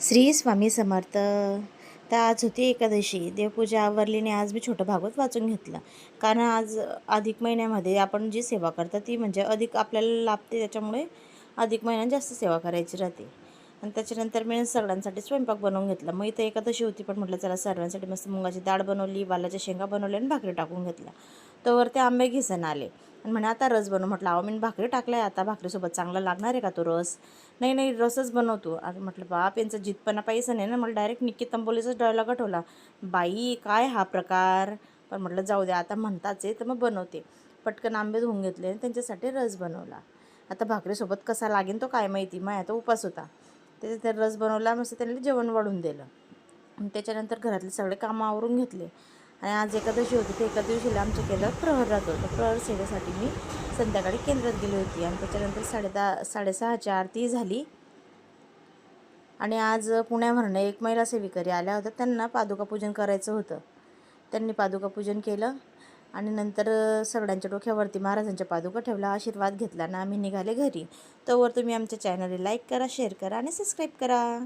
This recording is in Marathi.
श्री स्वामी समर्थ. तर आज होती एकादशी. देवपूजा आवरलीने आज मी छोटं भागवत वाचून घेतलं. कारण आज अधिक महिन्यामध्ये आपण जी सेवा करतो ती म्हणजे अधिक आपल्याला लाभते, त्याच्यामुळे अधिक महिन्यात जास्त सेवा करायची राहते. आणि त्याच्यानंतर मी सगळ्यांसाठी स्वयंपाक बनवून घेतला. मग इथं एकादशी होती, पण म्हटलं चला सर्वांसाठी मस्त मुगाची डाळ बनवली, वालाच्या शेंगा बनवल्या आणि भाकरी टाकून घेतल्या. तोवर ते आंबे घिसन आले आणि म्हणे आता रस बनव. म्हटलं अहो मी भाकरी टाकलाय, आता भाकरीसोबत चांगला लागणार आहे का तो रस? नाही नाही, रसच बनवतो. आणि म्हटलं बाप, यांचा जितपणा पैसा नाही ना, मला डायरेक्ट निक्की तंबोलीचाच डायलॉग आठवला. बाई काय हा प्रकार. पण म्हटलं जाऊ द्या, आता म्हणताच आहे तर मग बनवते. पटकन आंबे धुवून घेतले आणि त्यांच्यासाठी रस बनवला. आता भाकरीसोबत कसा लागेल तो काय माहिती, माय आता उपास होता. त्याच्यात रस बनवला, मस्त त्यांनी जेवण वाढून दिलं. आणि त्याच्यानंतर घरातले सगळे कामं आवरून घेतले. आणि आज एकादशी होती, तर एका दिवशीला आमच्या केंद्रात प्रहर राहतो. तर प्रहर सेवेसाठी मी संध्याकाळी केंद्रात गेली होती. आणि त्याच्यानंतर 6:30 आरती झाली. आणि आज पुण्यावरनं एक महिला सेविकरी आल्या होत्या, त्यांना पादुका पूजन करायचं होतं. त्यांनी पादुका पूजन केलं आणि नंतर सगळ्यांच्या डोक्यावरती महाराजांच्या पादुका ठेवला, आशीर्वाद घेतला आणि आम्ही निघाले घरी. तोवर तुम्ही आमच्या चॅनलला लाईक करा, शेअर करा आणि सबस्क्राईब करा.